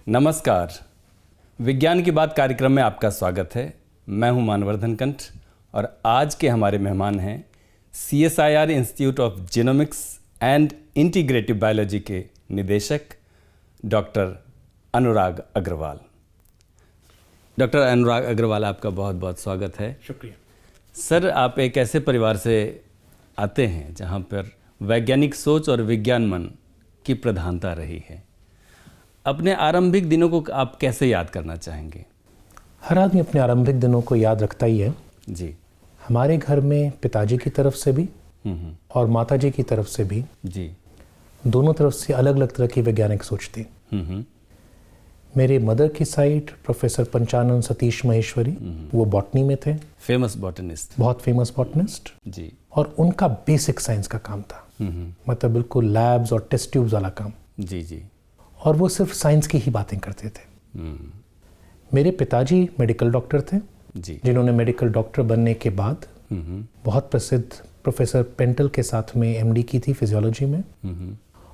नमस्कार, विज्ञान की बात कार्यक्रम में आपका स्वागत है। मैं हूं मानवर्धन कंठ और आज के हमारे मेहमान हैं CSIR institute of genomics and integrative biology के निदेशक डॉक्टर अनुराग अग्रवाल। डॉक्टर अनुराग अग्रवाल, आपका बहुत बहुत स्वागत है। शुक्रिया सर, आप एक ऐसे परिवार से आते हैं जहां पर वैज्ञानिक सोच और विज्ञान मन की प्रधानता रही है। अपने आरंभिक दिनों को आप कैसे याद करना चाहेंगे? हर आदमी अपने आरंभिक दिनों को याद रखता ही है जी। हमारे घर में पिताजी की तरफ से भी और माताजी की तरफ से भी जी। दोनों तरफ से अलग अलग तरह की वैज्ञानिक सोच थी। मेरे मदर की साइड प्रोफेसर पंचानन सतीश महेश्वरी, वो बॉटनी में थे, फेमस बॉटनिस्ट, बहुत फेमस बॉटनिस्ट जी। और उनका बेसिक साइंस का काम था, मतलब बिल्कुल लैब्स और टेस्ट ट्यूब्स वाला काम। जी जी। और वो सिर्फ साइंस की ही बातें करते थे। मेरे पिताजी मेडिकल डॉक्टर थे जी। जिन्होंने मेडिकल डॉक्टर बनने के बाद बहुत प्रसिद्ध प्रोफेसर पेंटल के साथ में MD की थी फिजियोलॉजी में,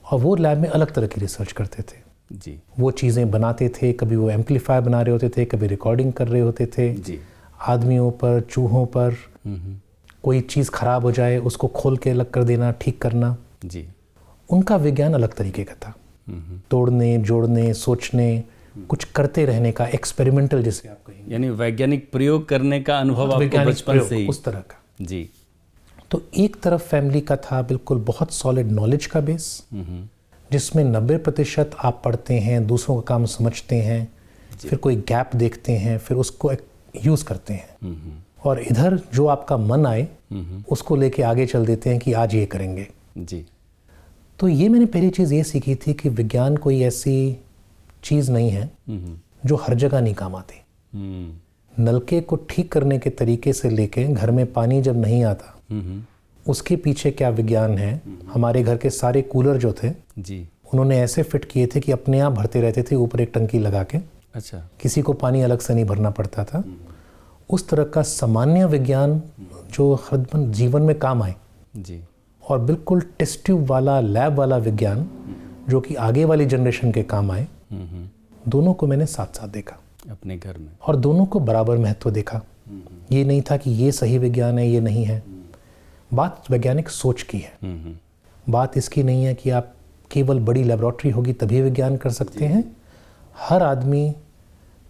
और वो लैब में अलग तरह की रिसर्च करते थे जी। वो चीज़ें बनाते थे, कभी वो एम्पलीफायर बना रहे होते थे, कभी रिकॉर्डिंग कर रहे होते थे जी। आदमियों पर, चूहों पर। कोई चीज़ खराब हो जाए उसको खोल के अलग कर देना, ठीक करना। जी। उनका विज्ञान अलग तरीके का था, तोड़ने, जोड़ने, सोचने, कुछ करते रहने का, एक्सपेरिमेंटल जिसे आप कहेंगे, यानी वैज्ञानिक प्रयोग करने का अनुभव आपको बचपन से ही उस तरह का। जी। तो एक तरफ फैमिली का था बिल्कुल बहुत सॉलिड नॉलेज का बेस, जिसमें 90% आप पढ़ते हैं, दूसरों का काम समझते हैं, फिर कोई गैप देखते हैं, फिर उसको यूज़ करते हैं, और इधर जो आपका मन आए उसको लेके आगे चल देते हैं कि आज ये करेंगे। जी। तो ये मैंने पहली चीज़ ये सीखी थी कि विज्ञान कोई ऐसी चीज़ नहीं है जो हर जगह नहीं काम आती। नलके को ठीक करने के तरीके से लेके घर में पानी जब नहीं आता उसके पीछे क्या विज्ञान है। हमारे घर के सारे कूलर जो थे जी, उन्होंने ऐसे फिट किए थे कि अपने आप भरते रहते थे, ऊपर एक टंकी लगा के। अच्छा। किसी को पानी अलग से नहीं भरना पड़ता था। उस तरह का सामान्य विज्ञान जो हर जीवन में काम आए, जी। और बिल्कुल टेस्ट ट्यूब वाला, लैब वाला विज्ञान जो कि आगे वाली जनरेशन के काम आए, दोनों को मैंने साथ साथ देखा अपने घर में, और दोनों को बराबर महत्व देखा। ये नहीं था कि ये सही विज्ञान है, ये नहीं है। बात वैज्ञानिक सोच की है। बात इसकी नहीं है कि आप केवल बड़ी लेबोरेटरी होगी तभी विज्ञान कर सकते हैं। हर आदमी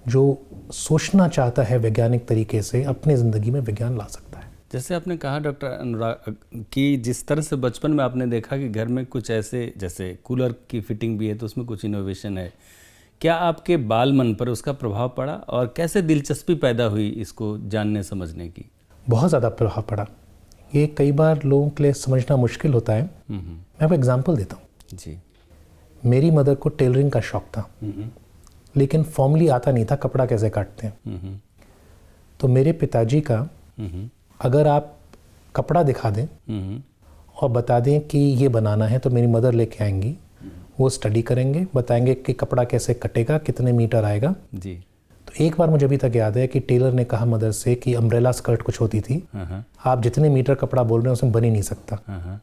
जो सोचना चाहता है वैज्ञानिक तरीके से, अपनी ज़िंदगी में विज्ञान ला सकता है। जैसे आपने कहा डॉक्टर अनुराग कि जिस तरह से बचपन में आपने देखा कि घर में कुछ ऐसे, जैसे कूलर की फिटिंग भी है तो उसमें कुछ इनोवेशन है, क्या आपके बाल मन पर उसका प्रभाव पड़ा और कैसे दिलचस्पी पैदा हुई इसको जानने समझने की? बहुत ज़्यादा प्रभाव पड़ा। ये कई बार लोगों के लिए समझना मुश्किल होता है। मैं आपको एग्जांपल देता हूँ जी। मेरी मदर को टेलरिंग का शौक था, लेकिन फॉर्मली आता नहीं था कपड़ा कैसे काटते हैं। तो मेरे पिताजी का, अगर आप कपड़ा दिखा दें और बता दें कि ये बनाना है, तो मेरी मदर लेके आएंगी, वो स्टडी करेंगे, बताएंगे कि कपड़ा कैसे कटेगा, कितने मीटर आएगा जी। तो एक बार मुझे अभी तक याद है कि टेलर ने कहा मदर से कि अम्ब्रेला स्कर्ट कुछ होती थी, आप जितने मीटर कपड़ा बोल रहे हैं उसमें बन ही नहीं सकता।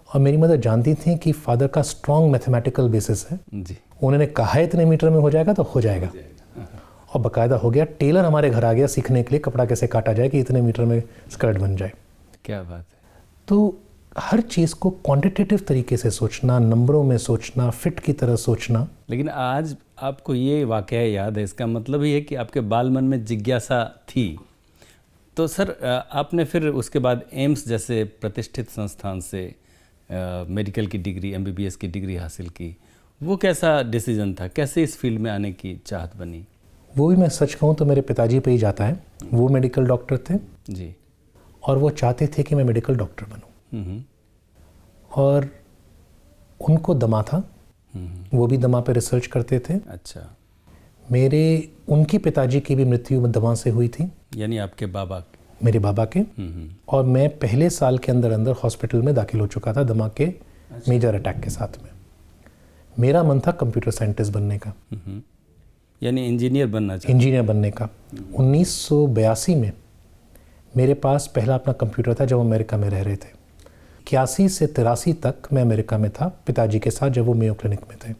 और मेरी मदर जानती थी कि फादर का स्ट्रॉन्ग मैथमेटिकल बेसिस है जी। उन्होंने कहा इतने मीटर में हो जाएगा तो हो जाएगा, और बाकायदा हो गया। टेलर हमारे घर आ गया सीखने के लिए कपड़ा कैसे काटा जाए कि इतने मीटर में स्कर्ट बन जाए। क्या बात है। तो हर चीज़ को क्वांटिटेटिव तरीके से सोचना, नंबरों में सोचना, फिट की तरह सोचना। लेकिन आज आपको ये वाकया याद है, इसका मतलब ये है कि आपके बाल मन में जिज्ञासा थी। तो सर, आपने फिर उसके बाद एम्स जैसे प्रतिष्ठित संस्थान से मेडिकल की डिग्री, MBBS की डिग्री हासिल की। वो कैसा डिसीजन था, कैसे इस फील्ड में आने की चाहत बनी? वो भी मैं सच कहूँ तो मेरे पिताजी पे ही जाता है। वो मेडिकल डॉक्टर थे जी, और वो चाहते थे कि मैं मेडिकल डॉक्टर बनूं, और उनको दमा था, वो भी दमा पे रिसर्च करते थे। अच्छा। उनके पिताजी की भी मृत्यु दमा से हुई थी, यानी आपके बाबा? मेरे बाबा के। और मैं पहले साल के अंदर अंदर हॉस्पिटल में दाखिल हो चुका था दमा के मेजर अटैक के साथ में। मेरा मन था कंप्यूटर साइंटिस्ट बनने का, यानी इंजीनियर बनना चाहिए। इंजीनियर बनने का। 1982 में मेरे पास पहला अपना कंप्यूटर था जब अमेरिका में रह रहे थे। 81 से 83 तक मैं अमेरिका में था पिताजी के साथ जब वो मेयो क्लिनिक में थे।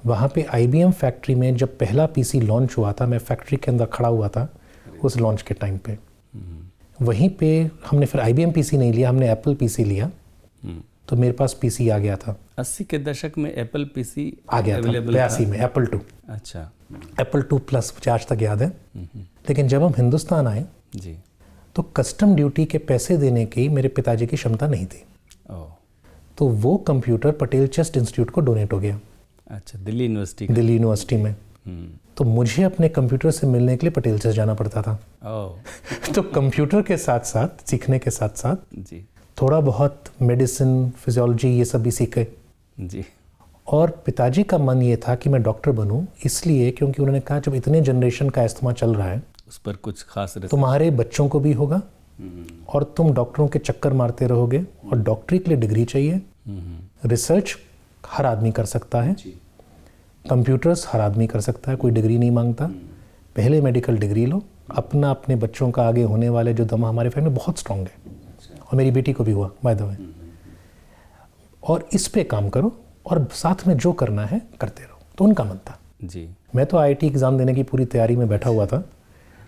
वहाँ पे IBM फैक्ट्री में जब पहला PC लॉन्च हुआ था, मैं फैक्ट्री के अंदर खड़ा हुआ था उस लॉन्च के टाइम पे। वहीं पे हमने फिर IBM PC नहीं लिया, हमने Apple PC लिया, तो मेरे पास PC आ गया था। 80 के दशक में एप्पल PC आ गया था, 82 में Apple II। अच्छा, Apple II प्लस मुझे आज तक याद है। लेकिन जब हम हिंदुस्तान आए जी। तो कस्टम ड्यूटी के पैसे देने की मेरे पिताजी की क्षमता नहीं थी, ओह, तो वो कंप्यूटर पटेल चेस्ट इंस्टीट्यूट को डोनेट हो गया, अच्छा, दिल्ली यूनिवर्सिटी में। तो मुझे अपने कंप्यूटर से मिलने के लिए पटेल चेस्ट जाना पड़ता था। ओह, तो कंप्यूटर के साथ साथ, सीखने के साथ साथ जी थोड़ा बहुत मेडिसिन, फिजियोलॉजी ये सब भी सीखे। जी। और पिताजी का मन ये था कि मैं डॉक्टर बनूं, इसलिए क्योंकि उन्होंने कहा जब इतने जनरेशन का इस्तेमाल चल रहा है उस पर कुछ खास तुम्हारे बच्चों को भी होगा और तुम डॉक्टरों के चक्कर मारते रहोगे, और डॉक्टरी के लिए डिग्री चाहिए। रिसर्च हर आदमी कर सकता है, कंप्यूटर्स हर आदमी कर सकता है, कोई डिग्री नहीं मांगता। पहले मेडिकल डिग्री लो, अपने बच्चों का आगे होने वाले जो दम हमारे फैमिली में बहुत स्ट्रांग है, और मेरी बेटी को भी हुआ बाय द वे। और इस पे काम करो और साथ में जो करना है करते रहो। तो उनका मन था जी। मैं तो IIT एग्ज़ाम देने की पूरी तैयारी में बैठा हुआ था,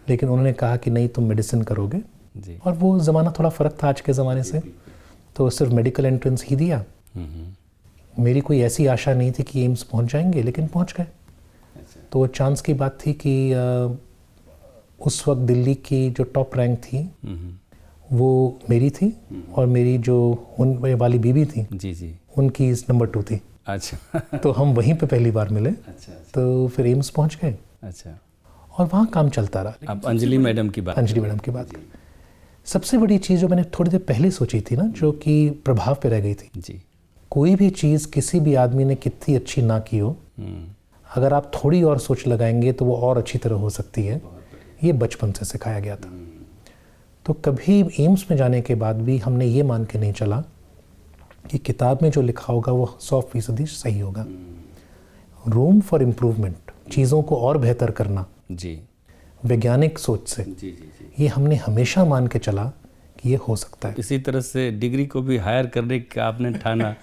लेकिन उन्होंने कहा कि नहीं तुम मेडिसिन करोगे जी। और वो ज़माना थोड़ा फ़र्क था आज के ज़माने से, तो सिर्फ मेडिकल एंट्रेंस ही दिया। मेरी कोई ऐसी आशा नहीं थी कि एम्स पहुंच जाएंगे, लेकिन पहुंच गए। तो चांस की बात थी कि उस वक्त दिल्ली की जो टॉप रैंक थी वो मेरी थी, और मेरी जो उन वाली बीबी थी जी जी उनकी नंबर 2 थी। अच्छा तो हम वहीं पे पहली बार मिले। अच्छा। तो फिर एम्स पहुंच गए अच्छा। और वहाँ काम चलता रहा। आप अंजलि मैडम की बात सबसे बड़ी चीज़ जो मैंने थोड़ी देर पहले सोची थी ना, जो कि प्रभाव पे रह गई थी जी। कोई भी चीज़ किसी भी आदमी ने कितनी अच्छी ना की हो, अगर आप थोड़ी और सोच लगाएंगे तो वो और अच्छी तरह हो सकती है। ये बचपन से सिखाया गया था। तो कभी एम्स में जाने के बाद भी हमने ये मान के नहीं चला कि किताब में जो लिखा होगा वो 100% सही होगा। रूम फॉर इम्प्रूवमेंट, चीज़ों को और बेहतर करना जी, वैज्ञानिक सोच से, जी जी जी, ये हमने हमेशा मान के चला कि ये हो सकता है। इसी तरह से डिग्री को भी हायर करने का आपने ठाना।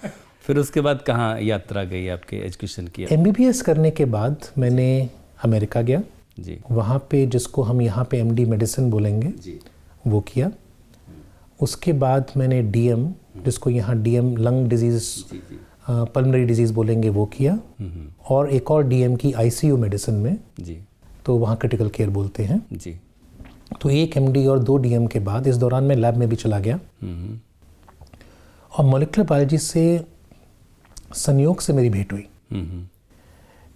फिर उसके बाद कहाँ यात्रा गई आपके एजुकेशन की? MBBS करने के बाद मैंने अमेरिका गया जी। वहाँ पे जिसको हम यहाँ पे MD मेडिसिन बोलेंगे जी। वो किया। उसके बाद मैंने DM, जिसको यहाँ DM lung disease, pulmonary disease बोलेंगे, वो किया। और एक और DM की ICU मेडिसिन में जी, तो वहाँ क्रिटिकल केयर बोलते हैं जी। तो एक MD और 2 DM के बाद इस दौरान मैं लैब में भी चला गया। और मॉलिक्यूलर बायोलॉजी से संयोग से मेरी भेंट हुई,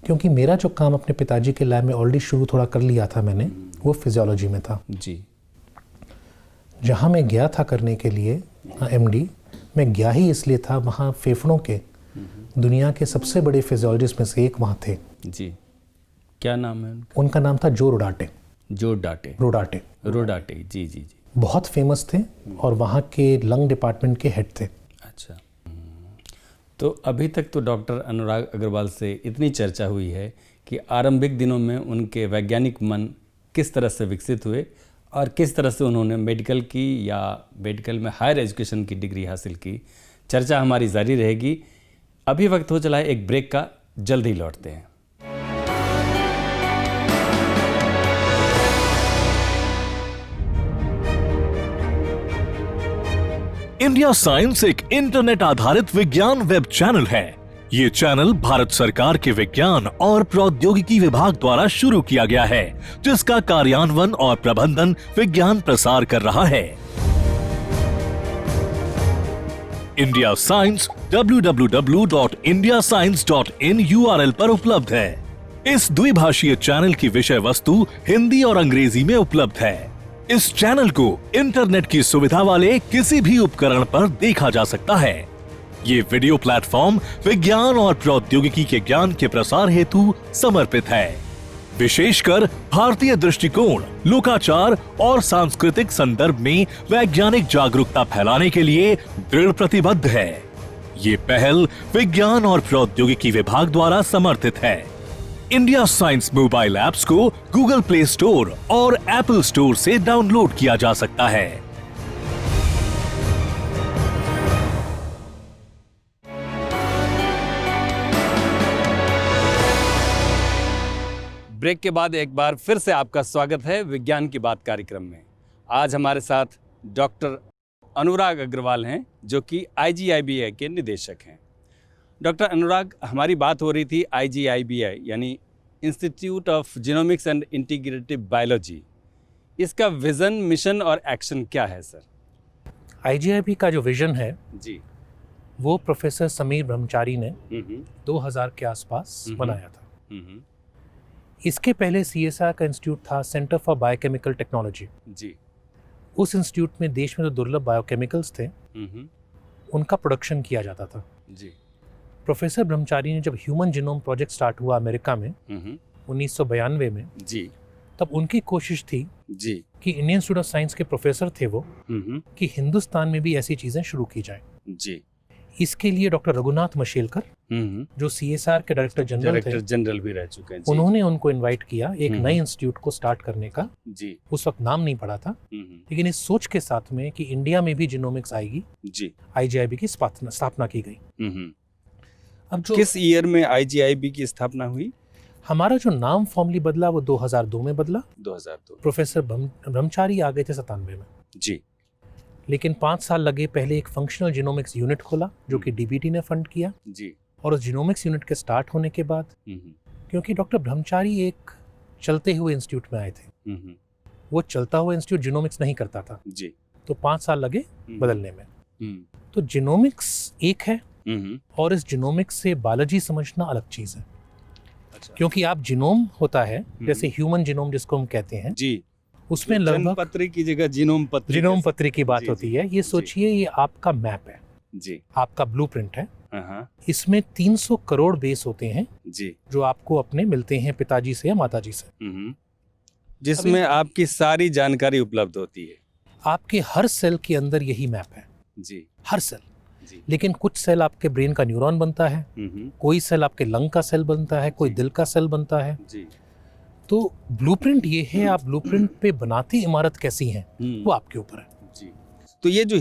क्योंकि मेरा जो काम अपने पिताजी के लैब में ऑलरेडी शुरू थोड़ा कर लिया था मैंने, वो फिजियोलॉजी में था जी। जहाँ मैं गया था करने के लिए MD, मैं गया ही इसलिए था, वहाँ फेफड़ों के दुनिया के सबसे बड़े फिजियोलॉजिस्ट में से एक वहाँ थे जी। क्या नाम है उनका? उनका नाम था जो रोडाटे। रोडाटे जी जी जी। बहुत फेमस थे और वहाँ के लंग डिपार्टमेंट के हेड थे। अच्छा। तो अभी तक तो डॉक्टर अनुराग अग्रवाल से इतनी चर्चा हुई है कि आरंभिक दिनों में उनके वैज्ञानिक मन किस तरह से विकसित हुए और किस तरह से उन्होंने मेडिकल की या मेडिकल में हायर एजुकेशन की डिग्री हासिल की। चर्चा हमारी जारी रहेगी। अभी वक्त हो चला है एक ब्रेक का, जल्द ही लौटते हैं। इंडिया साइंस एक इंटरनेट आधारित विज्ञान वेब चैनल है। ये चैनल भारत सरकार के विज्ञान और प्रौद्योगिकी विभाग द्वारा शुरू किया गया है, जिसका कार्यान्वयन और प्रबंधन विज्ञान प्रसार कर रहा है। इंडिया साइंस www.indiascience.in URL पर उपलब्ध है। इस द्विभाषीय चैनल की विषय वस्तु हिंदी और अंग्रेजी में उपलब्ध है। इस चैनल को इंटरनेट की सुविधा वाले किसी भी उपकरण पर देखा जा सकता है। ये वीडियो प्लेटफॉर्म विज्ञान और प्रौद्योगिकी के ज्ञान के प्रसार हेतु समर्पित है। विशेषकर भारतीय दृष्टिकोण, लोकाचार और सांस्कृतिक संदर्भ में वैज्ञानिक जागरूकता फैलाने के लिए दृढ़ प्रतिबद्ध है। ये पहल विज्ञान और प्रौद्योगिकी विभाग द्वारा समर्थित है। इंडिया साइंस मोबाइल ऐप्स को गूगल प्ले स्टोर और एप्पल स्टोर से डाउनलोड किया जा सकता है। ब्रेक के बाद एक बार फिर से आपका स्वागत है विज्ञान की बात कार्यक्रम में। आज हमारे साथ डॉक्टर अनुराग अग्रवाल हैं जो कि IGIBI के निदेशक हैं। डॉक्टर अनुराग, हमारी बात हो रही थी IGIBI यानी institute of genomics and integrative biology. इसका विज़न, मिशन और एक्शन क्या है सर? IGIB का जो विजन है जी, वो प्रोफेसर समीर ब्रह्मचारी ने 2000 के आसपास बनाया था। इसके पहले CSR का इंस्टीट्यूट था, सेंटर फॉर बायोकेमिकल टेक्नोलॉजी। जी, उस इंस्टीट्यूट में देश में जो दुर्लभ बायोकेमिकल्स थे उनका प्रोडक्शन किया जाता था। जी, प्रोफेसर ब्रह्मचारी ने जब ह्यूमन जीनोम प्रोजेक्ट स्टार्ट हुआ अमेरिका में 1992 में, जी, तब उनकी कोशिश थी जी, कि इंडियन इंस्टीट्यूट ऑफ साइंस के प्रोफेसर थे वो, कि हिंदुस्तान में भी ऐसी चीज़ें शुरू की जाएं। जी। इसके लिए डॉक्टर रघुनाथ मशेलकर, जो CSR के डायरेक्टर जनरल भी रह चुके हैं, उन्होंने उनको इनवाइट किया एक नए इंस्टीट्यूट को स्टार्ट करने का। जी, उस वक्त नाम नहीं पड़ा था, लेकिन इस सोच के साथ में कि इंडिया में भी जीनोमिक्स आएगी, जी, IGIB की स्थापना की गई। अब जो किस ईयर में IGIB की स्थापना हुई? हमारा जो नाम फॉर्मली बदला वो 2002 में बदला। 2002। प्रोफेसर ब्रह्मचारी आ गए थे 97 में, जी, लेकिन 5 साल लगे। पहले एक फंक्शनल जीनोमिक्स यूनिट खोला जो कि DBT ने फंड किया, जी, और उस जीनोमिक्स यूनिट के स्टार्ट होने के बाद, क्योंकि डॉक्टर ब्रह्मचारी एक चलते हुए इंस्टीट्यूट में आए थे, वो चलता हुआ इंस्टीट्यूट जीनोमिक्स नहीं करता था, जी, तो 5 साल लगे बदलने में। तो जीनोमिक्स एक है और इस जीनोमिक्स से बायोलॉजी समझना अलग चीज़ है। अच्छा। क्योंकि आप जीनोम होता है, जैसे ह्यूमन जीनोम जिसको हम कहते हैं, जी, उसमें लगभग पत्री की जगह जीनोम पत्री की बात जी, होती है। ये सोचिए, ये आपका मैप है, जी, आपका ब्लूप्रिंट है। हाँ, इसमें 300 करोड़ बेस होते हैं जी, जो आपको अपने मिलते हैं पिताजी से या माताजी से, जिसमें आपकी सारी जानकारी उपलब्ध होती है। आपके हर सेल के अंदर यही मैप है, जी, हर सेल। जी, लेकिन कुछ सेल आपके ब्रेन का न्यूरॉन बनता है, कोई सेल आपके लंग का सेल बनता है, कोई दिल का सेल बनता है। जी, तो ब्लूप्रिंट ये है, आप ब्लूप्रिंट पे बनाती इमारत कैसी है वो आपके ऊपर है। जी। तो ये जो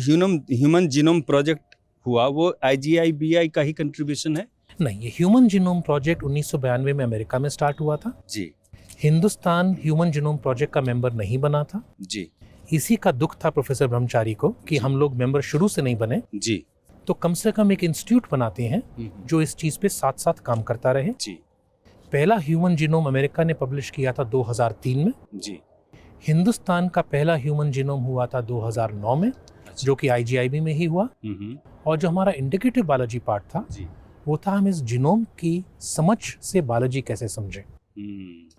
ह्यूमन जीनोम प्रोजेक्ट हुआ वो IGIBI का ही कंट्रीब्यूशन है? नहीं, ये ह्यूमन जीनोम प्रोजेक्ट 1992 में अमेरिका में स्टार्ट हुआ था। जी, हिंदुस्तान ह्यूमन जीनोम प्रोजेक्ट का मेंबर नहीं बना था। जी, इसी का दुख था प्रोफेसर ब्रह्मचारी को कि हम लोग मेंबर शुरू से नहीं बने, जी, तो कम से कम एक इंस्टीट्यूट बनाते हैं जो इस चीज़ पे साथ साथ काम करता रहे। जी, पहला ह्यूमन जीनोम अमेरिका ने पब्लिश किया था 2003 में। जी, हिंदुस्तान का पहला ह्यूमन जीनोम हुआ था 2009 में, जो कि IGIB में ही हुआ। और जो हमारा इंडिकेटिव बायोलॉजी पार्ट था, जी, वो था हम इस जीनोम की समझ से बायोलॉजी कैसे समझें।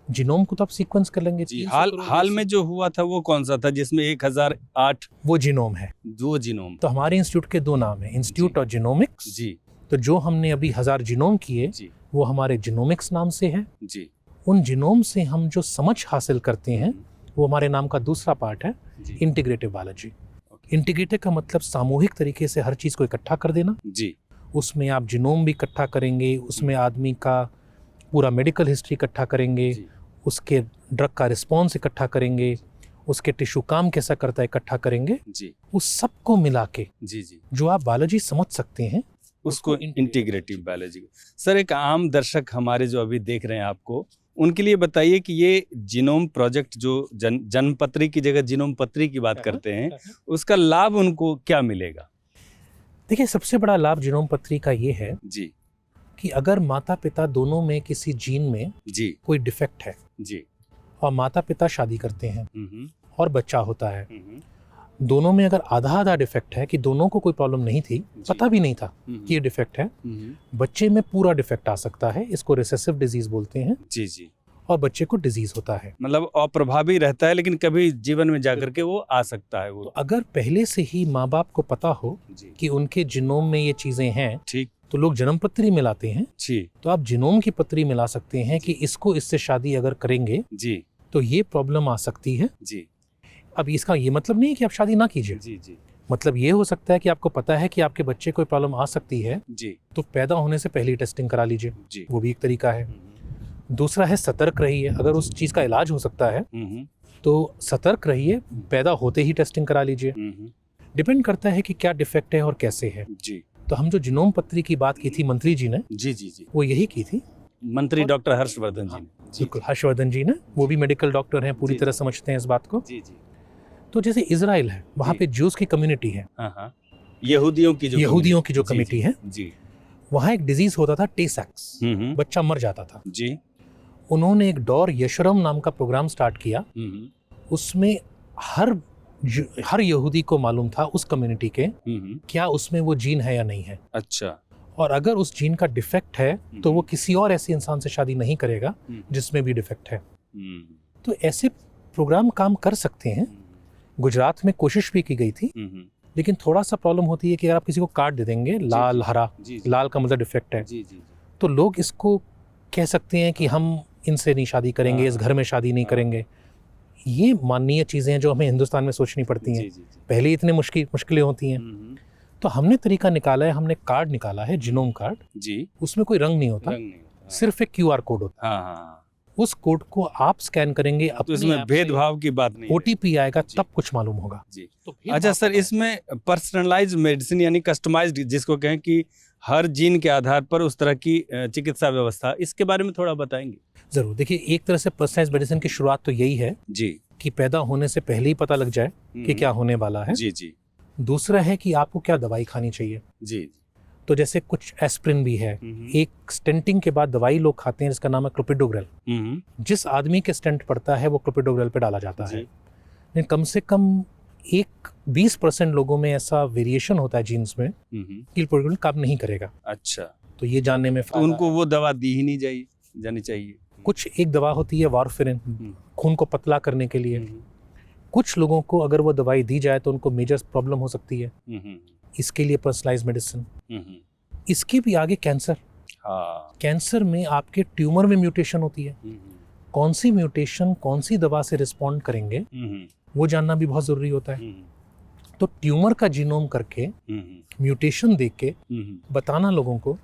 जीनोम को तो आप सीक्वेंस कर लेंगे। जी, हाल में जो हुआ था वो कौन सा था जिसमें 1008? वो जीनोम है। दो जीनोम। तो हमारे इंस्टीट्यूट के 2 नाम है, इंस्टीट्यूट ऑफ जीनोमिक्स। जी, तो जो हमने अभी 1000 जीनोम किए, जी, वो हमारे जीनोमिक्स नाम से है। जी, उन जीनोम से हम जो समझ हासिल करते हैं वो हमारे नाम का दूसरा पार्ट है, जी, इंटीग्रेटिव बायोलॉजी। इंटीग्रेटिव का मतलब सामूहिक तरीके से हर चीज़ को इकट्ठा कर देना। जी, उसमें आप जीनोम भी इकट्ठा करेंगे, उसमें आदमी का पूरा मेडिकल हिस्ट्री इकट्ठा करेंगे, जी, उसके ड्रग का रिस्पॉन्स इकट्ठा करेंगे, उसके टिश्यू काम कैसा करता है इकट्ठा करेंगे। जी, उस सब को मिला के जी, जी, जो आप बायोलॉजी समझ सकते हैं उसको इंटीग्रेटिव बायोलॉजी। सर, एक आम दर्शक हमारे जो अभी देख रहे हैं आपको, उनके लिए बताइए कि ये जीनोम प्रोजेक्ट जो जन्मपत्री की जगह जीनोम पत्री की बात करते हैं, उसका लाभ उनको क्या मिलेगा? देखिए, सबसे बड़ा लाभ जीनोम पत्री का ये है जी, कि अगर माता पिता दोनों में किसी जीन में जी, कोई डिफेक्ट है जी, और माता पिता शादी करते हैं और बच्चा होता है, दोनों में अगर आधा आधा डिफेक्ट है कि दोनों को कोई प्रॉब्लम नहीं थी, पता भी नहीं था कि ये डिफेक्ट है, बच्चे में पूरा डिफेक्ट आ सकता है, इसको रिसेसिव डिजीज बोलते हैं। जी, जी, और बच्चे को डिजीज होता है, मतलब अप्रभावी रहता है, लेकिन कभी जीवन में जाकर के वो आ सकता है वो। तो अगर पहले से ही माँ बाप को पता हो जी, कि उनके जीनोम में ये चीजें हैं, ठीक, तो लोग जन्म पत्री मिलाते हैं। जी, तो आप जीनोम की पत्री मिला सकते हैं कि इसको इससे शादी अगर करेंगे जी, तो ये प्रॉब्लम आ सकती है। जी, अब इसका ये मतलब नहीं है कि आप शादी ना कीजिए, जी, जी, मतलब ये हो सकता है कि आपको पता है कि आपके बच्चे को प्रॉब्लम आ सकती है, जी, तो पैदा होने से पहले टेस्टिंग करा लीजिए, जी, वो भी एक तरीका है। दूसरा है सतर्क रहिए, अगर उस चीज़ का इलाज हो सकता है तो सतर्क रहिए, पैदा होते ही टेस्टिंग करा लीजिए। डिपेंड करता है कि क्या डिफेक्ट है और कैसे है। जी, तो हम जो जीनोम पत्री की बात की थी मंत्री जी ने, जी, जी, जी, वो यही की थी मंत्री डॉक्टर हर्षवर्धन जी ने। बिल्कुल, हर्षवर्धन जी ने, वो भी मेडिकल डॉक्टर हैं, पूरी तरह समझते हैं इस बात को। जी जी। तो जैसे इजराइल है, वहाँ पे ज्यूज की कम्युनिटी है, हाँ, यहूदियों की जो कम्युनिटी है, जी, वहाँ एक डिजीज होता था टे-सैक्स, बच्चा मर जाता था जी। उन्होंने एक डॉर यशरम नाम का प्रोग्राम स्टार्ट किया। उसमें हर यहूदी को मालूम था उस कम्युनिटी के क्या उसमें वो जीन है या नहीं है। अच्छा। और अगर उस जीन का डिफेक्ट है तो वो किसी और ऐसे इंसान से शादी नहीं करेगा जिसमें भी डिफेक्ट है। तो ऐसे प्रोग्राम काम कर सकते हैं। गुजरात में कोशिश भी की गई थी, लेकिन थोड़ा सा प्रॉब्लम होती है कि अगर आप किसी को कार्ड दे देंगे लाल हरा, लाल का मतलब डिफेक्ट है, तो लोग इसको कह सकते हैं कि हम इनसे नहीं शादी करेंगे, इस घर में शादी नहीं करेंगे। ये माननीय चीज़ें हैं जो हमें हिंदुस्तान में सोचनी पड़ती हैं। पहले इतने मुश्किलें होती हैं। तो हमने तरीका निकाला है, हमने कार्ड निकाला है, जीनोम कार्ड जी। उसमें कोई रंग नहीं होता, सिर्फ एक QR कोड होता है। हाँ। उस कोड को आप स्कैन करेंगे, तो इसमें भेदभाव की बात नहीं, OTP आएगा तब कुछ मालूम होगा जी। तो अच्छा सर, इसमें पर्सनलाइज्ड मेडिसिन यानी कस्टमाइज्ड जिसको कहें कि हर जीन के आधार पर उस तरह की चिकित्सा व्यवस्था, इसके बारे में थोड़ा बताएंगे? जरूर। देखिए, एक तरह से पर्सनलाइज्ड मेडिसिन की शुरुआत तो यही है जी कि पैदा होने से पहले ही पता लग जाए कि क्या होने वाला है। जी जी। दूसरा है कि आपको क्या दवाई खानी चाहिए जी। तो जैसे कुछ एस्प्रिन भी है, एक स्टेंटिंग के बाद दवाई लोग खाते हैं जिसका नाम है क्लोपिडोग्रेल। जिस आदमी के स्टेंट पड़ता है वो क्लोपिडोग्रेल पे डाला जाता है, लेकिन कम से कम 20% लोगों में ऐसा वेरिएशन होता है जीन्स में कि क्लोपिडोग्रेल काम नहीं करेगा। अच्छा। तो ये जानने में तो उनको वो दवा दी ही नहीं जानी चाहिए। कुछ एक दवा होती है वारफेरिन, खून को पतला करने के लिए। कुछ लोगों को अगर वो दवाई दी जाए तो उनको मेजर प्रॉब्लम हो सकती है, इसके लिए पर्सनलाइज्ड मेडिसिन। इसके भी आगे कैंसर। कैंसर में आपके ट्यूमर में म्यूटेशन होती है, कौन सी म्यूटेशन कौन सी दवा से रिस्पॉन्ड करेंगे वो जानना भी बहुत जरूरी होता है। तो ट्यूमर का जीनोम करके म्यूटेशन देख के बताना लोगों को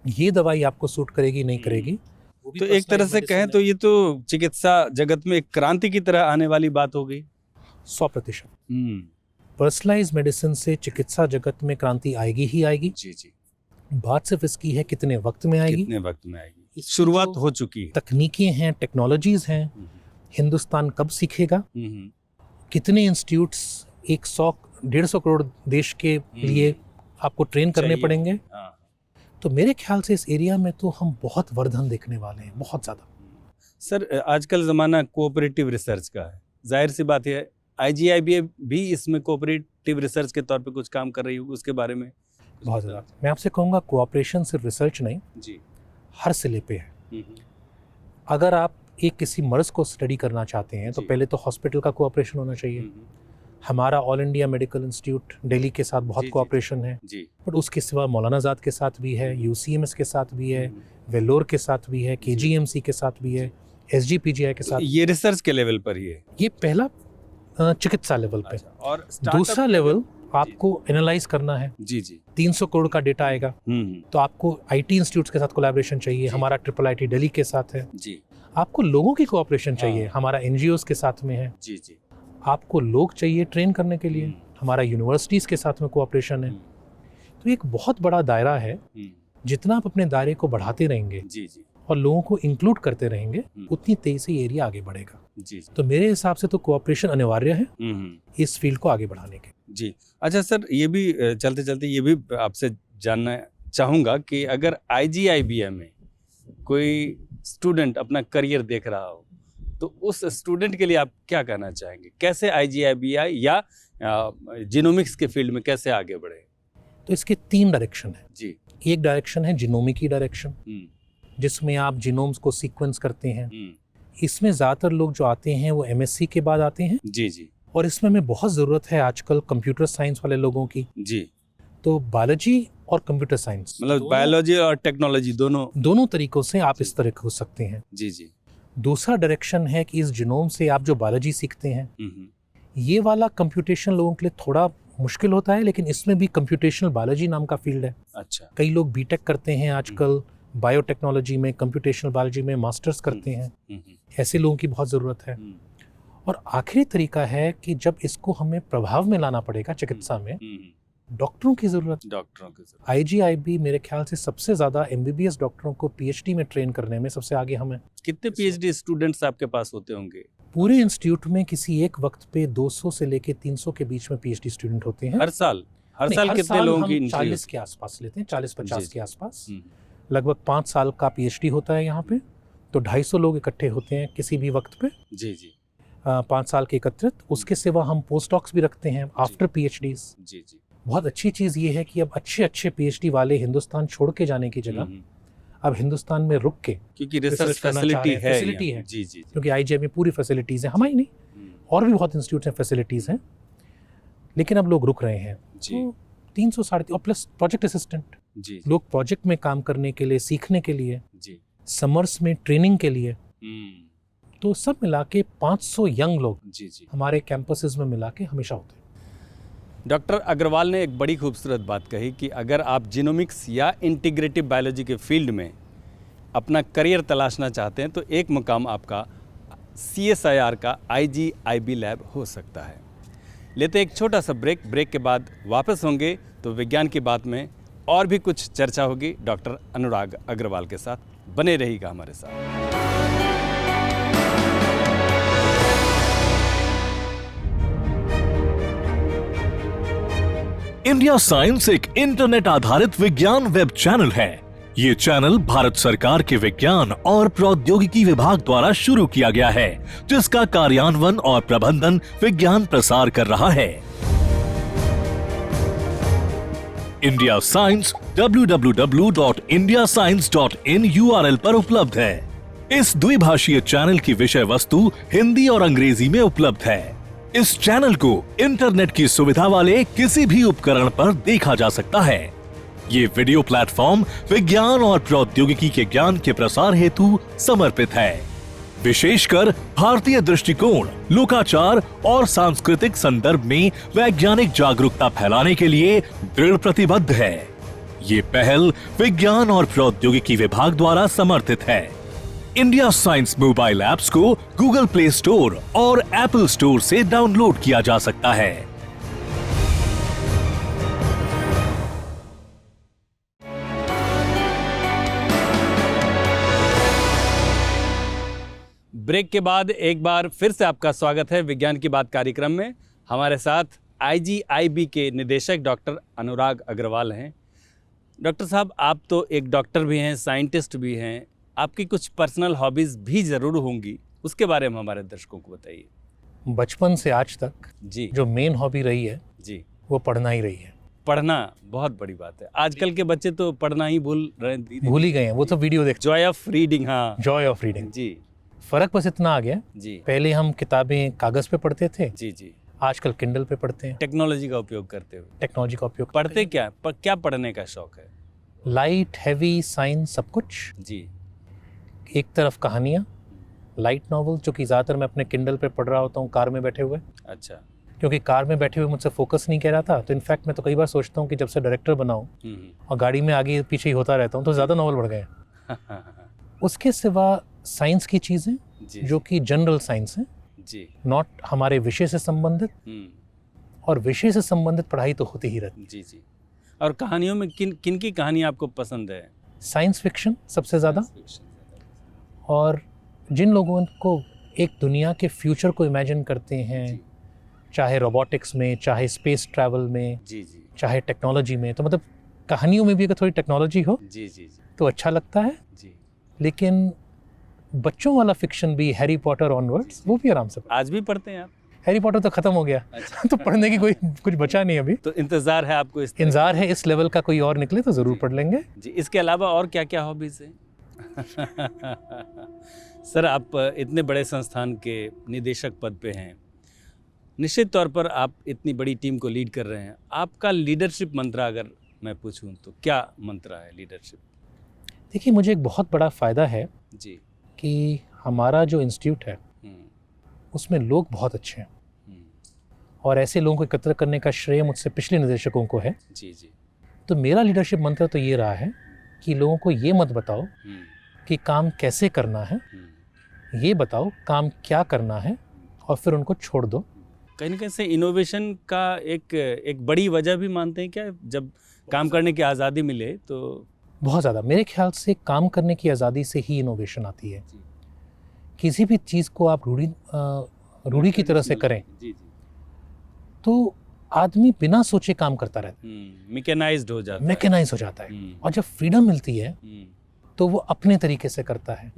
ये दवाई आपको सूट करेगी नहीं करेगी। तो एक तरह से कहें तो ये तो चिकित्सा जगत में एक क्रांति की तरह आने वाली बात हो गई। 100%। पर्सनलाइज्ड मेडिसिन से चिकित्सा जगत में क्रांति आएगी ही आएगी। जी जी। बात सिर्फ इसकी है कितने वक्त में आएगी। कितने वक्त में आएगी, शुरुआत हो चुकी है। तकनीकें हैं, टेक्नोलॉजीज हैं, हिंदुस्तान कब सीखेगा, कितने इंस्टीट्यूट्स 100-150 करोड़ देश के लिए आपको ट्रेन करने पड़ेंगे। तो मेरे ख्याल से इस एरिया में तो हम बहुत वर्धन देखने वाले हैं, बहुत ज़्यादा। सर, आजकल ज़माना कोऑपरेटिव रिसर्च का है, जाहिर सी बात है IGIBA भी इसमें कोऑपरेटिव रिसर्च के तौर पे कुछ काम कर रही होगी, उसके बारे में बहुत ज़्यादा। मैं आपसे कहूँगा कोऑपरेशन सिर्फ रिसर्च नहीं जी, हर सिले पे है। अगर आप किसी मर्ज को स्टडी करना चाहते हैं तो पहले तो हॉस्पिटल का कोऑपरेशन होना चाहिए। हमारा all India medical institute Delhi के साथ बहुत कोऑपरेशन है, बट उसके सिवा मौलाना आज़ाद के साथ भी है, UCMS के साथ भी है, वेलोर के साथ भी है, KGMC के साथ भी है, SGPGI के साथ। ये रिसर्च के लेवल पर ही है। ये पहला चिकित्सा लेवल पे। और दूसरा लेवल आपको एनालाइज करना है। जी जी। 300 करोड़ का डेटा आएगा तो आपको IT इंस्टीट्यूट्स के साथ कोलैबोरेशन चाहिए, हमारा IIIT दिल्ली के साथ है जी। आपको लोगों की कोऑपरेशन चाहिए, हमारा NGOs के साथ में है जी जी। आपको लोग चाहिए ट्रेन करने के लिए, हमारा यूनिवर्सिटीज़ के साथ में कोऑपरेशन है। तो एक बहुत बड़ा दायरा है, जितना आप अपने दायरे को बढ़ाते रहेंगे जी जी और लोगों को इंक्लूड करते रहेंगे उतनी तेजी से ये एरिया आगे बढ़ेगा जी। तो मेरे हिसाब से तो कोऑपरेशन अनिवार्य है इस फील्ड को आगे बढ़ाने के जी। अच्छा सर, ये भी चलते चलते ये भी आपसे जानना चाहूँगा कि अगर IGIBA में कोई स्टूडेंट अपना करियर देख रहा हो तो उस स्टूडेंट के लिए आप क्या कहना चाहेंगे, कैसे IGIBA या जीनोमिक्स के फील्ड में कैसे आगे बढ़े? तो इसके 3 डायरेक्शन है जी। एक डायरेक्शन है जीनोमिक की डायरेक्शन, जिसमें आप जीनोम्स को सीक्वेंस करते हैं। इसमें ज़्यादातर लोग जो आते हैं वो MSc के बाद आते हैं जी जी। और इसमें हमें बहुत ज़रूरत है आजकल कंप्यूटर साइंस वाले लोगों की जी। तो बायोलॉजी और कंप्यूटर साइंस, मतलब बायोलॉजी और टेक्नोलॉजी दोनों तरीकों से आप इस तरह हो सकते हैं जी जी। दूसरा डायरेक्शन है कि इस जीनोम से आप जो बायोलॉजी सीखते हैं, ये वाला कंप्यूटेशन लोगों के लिए थोड़ा मुश्किल होता है, लेकिन इसमें भी कंप्यूटेशनल बायोलॉजी नाम का फील्ड है। अच्छा। कई लोग बीटेक करते हैं आजकल बायोटेक्नोलॉजी में, कंप्यूटेशनल बायोलॉजी में मास्टर्स करते हैं, ऐसे लोगों की बहुत ज़रूरत है। और आखिरी तरीका है कि जब इसको हमें प्रभाव में लाना पड़ेगा चिकित्सा में, डॉक्टरों की ज़रूरत। डॉक्टरों की जरूरत। IGIB मेरे ख्याल से सबसे ज़्यादा MBBS डॉक्टरों को PhD में ट्रेन करने में सबसे आगे हम हैं। कितने PhD स्टूडेंट्स आपके पास होते होंगे? पूरे इंस्टीट्यूट में किसी एक वक्त पे 200 से लेके 300 के बीच में PhD स्टूडेंट होते हैं। हर साल नहीं, कितने लोगों की हम एंट्री 40 के आसपास लेते हैं, 40-50 जी, के आसपास। हम्म, लगभग 5 साल का PhD होता है यहाँ पे, तो 250 लोग इकट्ठे होते हैं किसी भी वक्त पे, जी जी 5 साल के एकत्रित। उसके सिवा हम पोस्ट डॉक्स भी रखते हैं आफ्टर PhDs। जी जी। बहुत अच्छी चीज़ ये है कि अब अच्छे अच्छे PhD वाले हिंदुस्तान छोड़ के जाने की जगह अब हिंदुस्तान में रुक के, क्योंकि रिसर्च Research करना फैसिलिटी चाह रहे हैं, है facility यहाँ। है। जी जी क्योंकि IGI में पूरी फैसिलिटीज़ हैं, हमारी नहीं, और भी बहुत इंस्टीट्यूट हैं, फैसिलिटीज़ हैं, लेकिन अब लोग रुक रहे हैं। जी तो 300 350 और प्लस प्रोजेक्ट असिस्टेंट, जी लोग प्रोजेक्ट में काम करने के लिए, सीखने के लिए, जी। समर्स में ट्रेनिंग के लिए, हम्म, तो सब मिला के 500 यंग लोग जी जी। हमारे कैंपसेस में मिला के हमेशा होते हैं। डॉक्टर अग्रवाल ने एक बड़ी खूबसूरत बात कही कि अगर आप जीनोमिक्स या इंटीग्रेटिव बायोलॉजी के फील्ड में अपना करियर तलाशना चाहते हैं तो एक मुकाम आपका CSIR का IGIB लैब हो सकता है। लेते हैं एक छोटा सा ब्रेक के बाद वापस होंगे तो विज्ञान की बात में और भी कुछ चर्चा होगी डॉक्टर अनुराग अग्रवाल के साथ। बने रहिएगा हमारे साथ। इंडिया साइंस एक इंटरनेट आधारित विज्ञान वेब चैनल है। ये चैनल भारत सरकार के विज्ञान और प्रौद्योगिकी विभाग द्वारा शुरू किया गया है, जिसका कार्यान्वयन और प्रबंधन विज्ञान प्रसार कर रहा है। इंडिया साइंस www.indiascience.in URL पर उपलब्ध है। इस द्विभाषीय चैनल की विषय वस्तु हिंदी और अंग्रेजी में उपलब्ध है। इस चैनल को इंटरनेट की सुविधा वाले किसी भी उपकरण पर देखा जा सकता है। ये वीडियो प्लेटफॉर्म विज्ञान और प्रौद्योगिकी के ज्ञान के प्रसार हेतु समर्पित है। विशेषकर भारतीय दृष्टिकोण, लोकाचार और सांस्कृतिक संदर्भ में वैज्ञानिक जागरूकता फैलाने के लिए दृढ़ प्रतिबद्ध है। ये पहल विज्ञान और प्रौद्योगिकी विभाग द्वारा समर्थित है। इंडिया साइंस मोबाइल ऐप्स को गूगल प्ले स्टोर और एप्पल स्टोर से डाउनलोड किया जा सकता है। ब्रेक के बाद एक बार फिर से आपका स्वागत है विज्ञान की बात कार्यक्रम में। हमारे साथ IGIB के निदेशक डॉक्टर अनुराग अग्रवाल हैं। डॉक्टर साहब, आप तो एक डॉक्टर भी हैं, साइंटिस्ट भी हैं, आपकी कुछ पर्सनल हॉबीज़ भी ज़रूर होंगी, उसके बारे में हमारे दर्शकों को बताइए। बचपन से आज तक जी जो मेन हॉबी रही है जी। वो पढ़ना ही रही है। पढ़ना बहुत बड़ी बात है। आजकल के बच्चे तो पढ़ना ही भूल रहे हैं, भूल ही गए हैं, वो तो वीडियो देखते, जॉय ऑफ रीडिंग। हाँ जॉय ऑफ रीडिंग। जी फर्क बस इतना आ गया, जी पहले हम किताबें कागज पे पढ़ते थे, जी जी। आजकल किंडल पे पढ़ते हैं, टेक्नोलॉजी का उपयोग करते हुए। टेक्नोलॉजी का उपयोग पढ़ते क्या पढ़ने का शौक है? लाइट, हैवी, साइंस, सब कुछ। जी एक तरफ कहानियाँ, लाइट नॉवल, जो कि ज़्यादातर मैं अपने किंडल पे पढ़ रहा होता हूँ कार में बैठे हुए, अच्छा। क्योंकि कार में बैठे हुए मुझसे फोकस नहीं कर रहा था। तो इनफैक्ट मैं तो कई बार सोचता हूँ कि जब से डायरेक्टर बनाऊँ और गाड़ी में आगे पीछे ही होता रहता हूँ तो ज़्यादा नॉवल बढ़ गए। उसके सिवा साइंस की चीज़ें जी जो कि जनरल साइंस है, जी। नॉट हमारे विषय से संबंधित, और विषय से संबंधित पढ़ाई तो होती ही रहती। जी जी। और कहानियों में किन की कहानी आपको पसंद है? साइंस फिक्शन सबसे ज़्यादा, और जिन लोगों को एक दुनिया के फ्यूचर को इमेजिन करते हैं, चाहे रोबोटिक्स में, चाहे स्पेस ट्रैवल में, जी जी चाहे टेक्नोलॉजी में, तो मतलब कहानियों में भी अगर थोड़ी टेक्नोलॉजी हो जी जी तो अच्छा लगता है। जी। लेकिन बच्चों वाला फिक्शन भी, हैरी पॉटर ऑनवर्ड्स, वो भी आराम से। आज भी पढ़ते हैं आप? हैरी पॉटर तो खत्म हो गया। अच्छा। तो पढ़ने की कोई कुछ बचा नहीं अभी। तो इंतज़ार है आपको? इस इंतजार है इस लेवल का कोई और निकले तो ज़रूर पढ़ लेंगे। जी। इसके अलावा और क्या क्या हॉबीज़ हैं? सर, आप इतने बड़े संस्थान के निदेशक पद पे हैं, निश्चित तौर पर आप इतनी बड़ी टीम को लीड कर रहे हैं। आपका लीडरशिप मंत्र अगर मैं पूछूं तो क्या मंत्र है लीडरशिप? देखिए, मुझे एक बहुत बड़ा फ़ायदा है जी कि हमारा जो इंस्टीट्यूट है हम्म, उसमें लोग बहुत अच्छे हैं, हम्म, और ऐसे लोगों को एकत्र करने का श्रेय मुझसे पिछले निदेशकों को है। जी जी। तो मेरा लीडरशिप मंत्र तो ये रहा है कि लोगों को ये मत बताओ कि काम कैसे करना है, ये बताओ काम क्या करना है, और फिर उनको छोड़ दो कहीं ना कहीं से इनोवेशन का एक बड़ी वजह भी मानते हैं क्या, जब काम करने की आज़ादी मिले तो? बहुत ज़्यादा, मेरे ख्याल से काम करने की आज़ादी से ही इनोवेशन आती है। किसी भी चीज़ को आप रूढ़ी की तरह से करें तो आदमी बिना सोचे काम करता रहता है, मैकेनाइज्ड हो जाता है। मैकेनाइज हो जाता है। और जब फ्रीडम मिलती है तो वो अपने तरीके से करता है।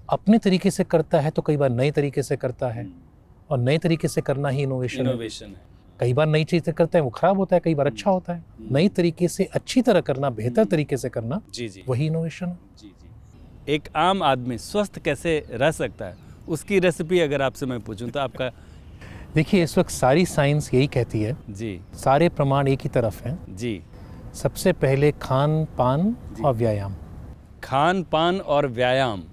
अपने तरीके से करता है तो कई बार नए तरीके से करता है, और नए तरीके से करना ही इनोवेशन है। कई बार नई चीज़ें करते हैं वो खराब होता है, कई बार अच्छा होता है। नई तरीके से अच्छी तरह करना, बेहतर तरीके से करना, वही इनोवेशन है। एक आम आदमी स्वस्थ कैसे रह सकता है, उसकी रेसिपी अगर आपसे मैं पूछूं तो आपका? देखिए, इस वक्त सारी साइंस यही कहती है जी, सारे प्रमाण एक ही तरफ हैं जी। सबसे पहले खान पान और व्यायाम, खान पान और व्यायाम,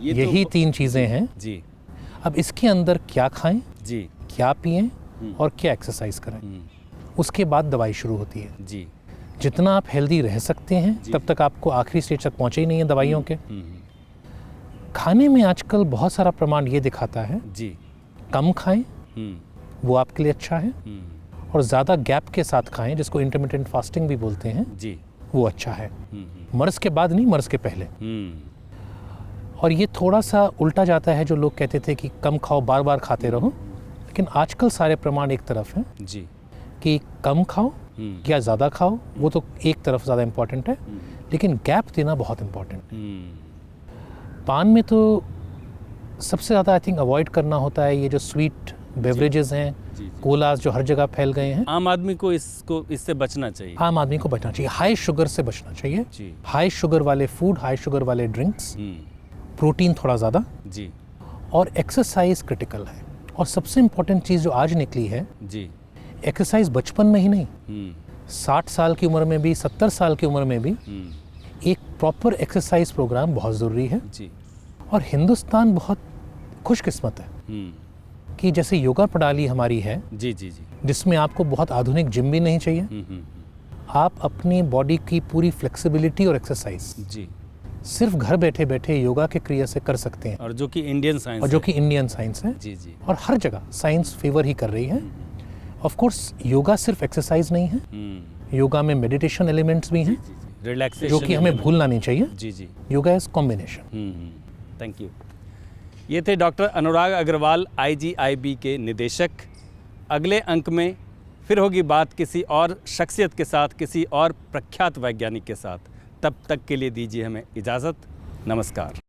यही तीन चीज़ें हैं। जी अब इसके अंदर क्या खाएं, जी क्या पिएं और क्या एक्सरसाइज करें, उसके बाद दवाई शुरू होती है। जी जितना आप हेल्दी रह सकते हैं तब तक आपको आखिरी स्टेज तक पहुंचे ही नहीं है दवाइयों के। खाने में आजकल बहुत सारा प्रमाण ये दिखाता है जी कम खाएं, वो आपके लिए अच्छा है, और ज़्यादा गैप के साथ खाएं, जिसको इंटरमिटेंट फास्टिंग भी बोलते हैं, जी वो अच्छा है। मर्ज़ के बाद नहीं, मर्ज़ के पहले। और ये थोड़ा सा उल्टा जाता है, जो लोग कहते थे कि कम खाओ बार बार खाते रहो, लेकिन आजकल सारे प्रमाण एक तरफ हैं जी कि कम खाओ या ज़्यादा खाओ, वो तो एक तरफ ज़्यादा इम्पॉर्टेंट है, लेकिन गैप देना बहुत इम्पॉर्टेंट है। पान में तो सबसे ज़्यादा आई थिंक अवॉइड करना होता है ये जो स्वीट बेवरेजेस हैं, कोलास जो हर जगह फैल गए हैं। आम आदमी को इससे बचना चाहिए। आम आदमी को बचना चाहिए, हाई शुगर से बचना चाहिए। जी। हाई शुगर वाले फूड, हाई शुगर वाले ड्रिंक्स, प्रोटीन थोड़ा ज़्यादा, जी और एक्सरसाइज क्रिटिकल है। और सबसे इम्पोर्टेंट चीज़ जो आज निकली है, जी, एक्सरसाइज बचपन में ही नहीं, 60 साल की उम्र में भी, 70 साल की उम्र में भी एक प्रॉपर एक्सरसाइज प्रोग्राम बहुत ज़रूरी है। जी और हिंदुस्तान बहुत खुशकिस्मत है कि जैसे योगा प्रणाली हमारी है, जी जी जी, जिसमें आपको बहुत आधुनिक जिम भी नहीं चाहिए, आप अपनी बॉडी की पूरी फ्लेक्सिबिलिटी और एक्सरसाइज जी सिर्फ घर बैठे बैठे योगा के क्रिया से कर सकते हैं, और जो कि इंडियन साइंस और जो कि इंडियन साइंस है। जी जी, और हर जगह साइंस फेवर ही कर रही है। ऑफ कोर्स योगा सिर्फ एक्सरसाइज नहीं है, योगा में मेडिटेशन एलिमेंट्स भी हैं, रिलैक्सेशन, जो कि हमें भूलना नहीं चाहिए। जी जी, yoga is combination. Thank you. ये थे डॉक्टर अनुराग अग्रवाल, IGIB के निदेशक। अगले अंक में फिर होगी बात किसी और शख्सियत के साथ, किसी और प्रख्यात वैज्ञानिक के साथ। तब तक के लिए दीजिए हमें इजाज़त। नमस्कार।